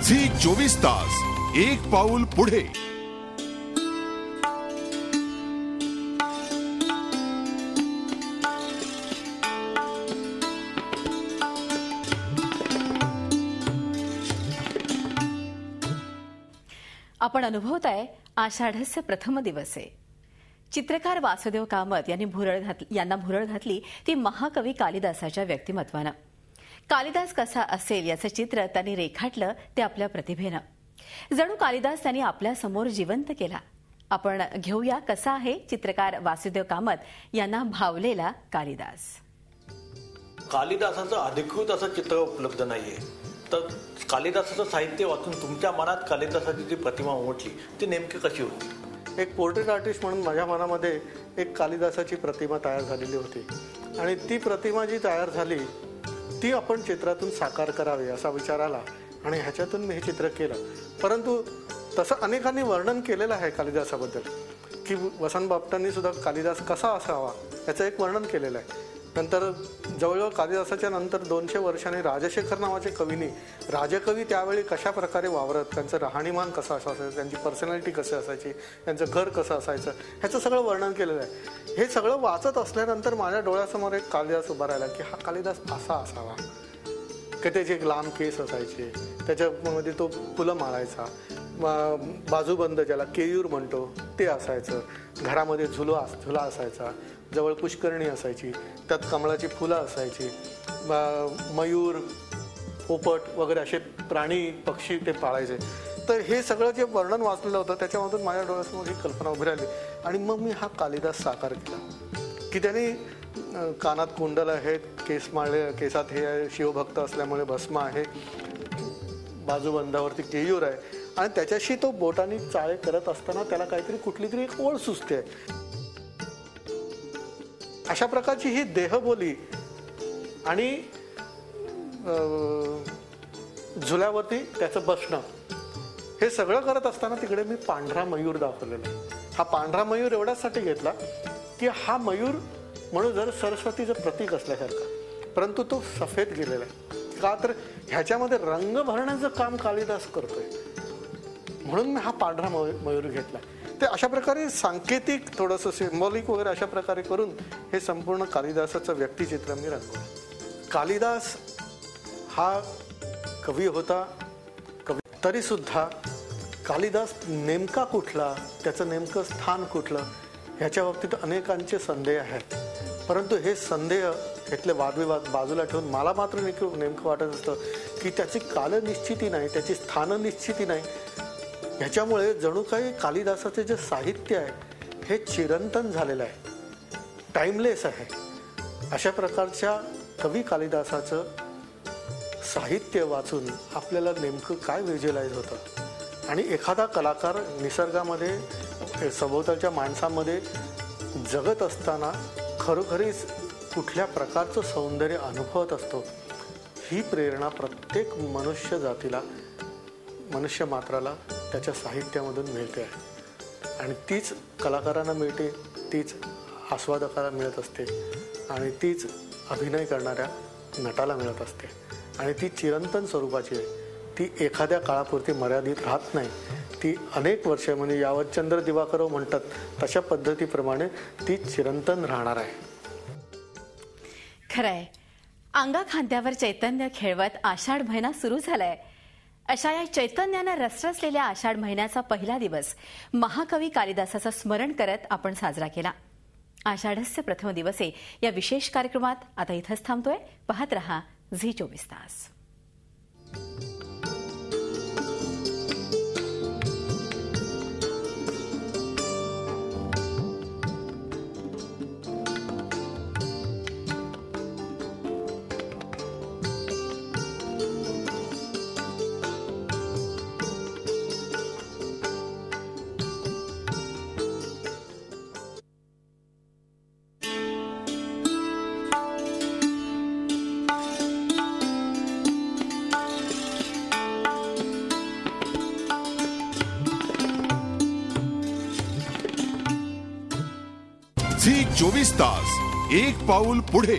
Zee 24 तास एक पाऊल पुढे. आपण अनुभवताय आषाढस्य प्रथम दिवसे. चित्रकार वासुदेव कामत यांना भुरळ घातली ती महाकवी कालिदासाच्या व्यक्तिमत्वानं. कालिदास कसा असेल याचं चित्र त्यांनी रेखाटलं ते आपल्या प्रतिभेनं. जणू कालिदास त्यांनी आपल्या समोर जिवंत केला. आपण घेऊया कसा आहे चित्रकार वासुदेव कामत यांना भावलेला कालिदास. कालिदासाचं अधिकृत असं चित्र उपलब्ध नाहीये, तर कालिदासाचं साहित्य वाचून तुमच्या मनात कालिदासाची जी प्रतिमा उमटली ती नेमकी कशी होती? एक पोर्ट्रेट आर्टिस्ट म्हणून माझ्या मनामध्ये एक कालिदासाची प्रतिमा तयार झालेली होती आणि ती प्रतिमा जी तयार झाली ती आपण चित्रातून साकार करावी असा विचार आला आणि ह्याच्यातून मी हे चित्र केलं. परंतु तसं अनेकांनी वर्णन केलेलं आहे कालिदासाबद्दल की वसंत बापटांनी सुद्धा कालिदास कसा असावा याचं एक वर्णन केलेलं आहे. नंतर जवळजवळ कालिदासाच्या नंतर 200 वर्षांनी राजशेखर नावाचे कवींनी राजकवी त्यावेळी कशा प्रकारे वावरत, त्यांचं राहणीमान कसं असायचं, त्यांची पर्सनॅलिटी कशी असायची, त्यांचं घर कसं असायचं ह्याचं सगळं वर्णन केलेलं आहे. हे सगळं वाचत असल्यानंतर माझ्या डोळ्यासमोर एक कालिदास उभा राहिला की हा कालिदास असा असावा की त्याचे एक लांब केस असायचे, त्याच्यामध्ये तो फुलं माळायचा, बाजूबंद ज्याला केयूर म्हणतो ते असायचं, घरामध्ये झुला असायचा, जवळ पुष्करणी असायची, त्यात कमळाची फुलं असायची, मयूर पोपट वगैरे असे प्राणी पक्षी ते पाळायचे. तर हे सगळं जे वर्णन वाचलेलं होतं त्याच्यामधून माझ्या डोळ्यासमोर ही कल्पना उभी राहिली आणि मग मी हा कालिदास साकार केला की त्याने कानात कुंडल आहेत, केसात हे आहे, शिवभक्त असल्यामुळे भस्म आहे, बाजूबंधावरती केयूर आहे आणि त्याच्याशी तो बोटाने चाळे करत असताना त्याला काहीतरी कुठली तरी एक ओळ सुचते. अशा प्रकारची ही देहबोली आणि झुल्यावरती त्याचं बसणं हे सगळं करत असताना तिकडे मी पांढरा मयूर दाखवलेला. हा पांढरा मयूर एवढ्यासाठी घेतला की हा मयूर म्हणून जर सरस्वतीचं प्रतीक असल्यासारखं, परंतु तो सफेद गेलेला आहे. का तर ह्याच्यामध्ये रंग भरण्याचं काम कालिदास करतोय म्हणून मी हा पांढरा मयूर घेतला. ते अशा प्रकारे सांकेतिक थोडंसं सिम्बॉलिक वगैरे अशा प्रकारे करून हे संपूर्ण कालिदासाचं व्यक्तिचित्र मी रंगवलं. कालिदास हा कवी होता, तरी सुद्धा कालिदास नेमका कुठला, त्याचं नेमकं स्थान कुठलं ह्याच्या बाबतीत अनेकांचे संदेह आहेत. परंतु हे संदेह, इथले वादविवाद बाजूला ठेवून मला मात्र नेमकं वाटत असतं की त्याची कालनिश्चिती नाही, त्याची स्थाननिश्चिती नाही. ह्याच्यामुळे जणू काही कालिदासाचे जे साहित्य आहे हे चिरंतन झालेलं आहे, टाइमलेस आहे. अशा प्रकारच्या कवी कालिदासाचं साहित्य वाचून आपल्याला नेमकं काय व्हिज्युअलाइज होतं आणि एखादा कलाकार निसर्गामध्ये सभोवतालच्या माणसामध्ये जगत असताना खरोखरीच कुठल्या प्रकारचं सौंदर्य अनुभवत असतो ही प्रेरणा प्रत्येक मनुष्य जातीला, मनुष्य मात्राला त्याच्या साहित्यामधून मिळते आहे आणि तीच कलाकारांना मिळते, तीच आस्वादकाला मिळत असते आणि तीच अभिनय करणाऱ्या नटाला मिळत असते आणि ती चिरंतन स्वरूपाची आहे. ती एखाद्या काळापुरती मर्यादित राहत नाही, ती अनेक वर्ष म्हणजे यावत चंद्र दिवाकरो म्हणतात तशा पद्धतीप्रमाणे ती चिरंतन राहणार आहे. खरंय, अंगा खांद्यावर चैतन्य खेळवत आषाढ महिना सुरू झालाय. अशा या चैतन्यानं रसरसलेल्या आषाढ महिन्याचा पहिला दिवस महाकवी कालिदासाचं स्मरण करत आपण साजरा केला. आषाढस्य प्रथम दिवसे या विशेष कार्यक्रमात आता इथंच थांबतोय. पाहत रहा झी 24 तास. झी 24 तास एक पाऊल पुढे.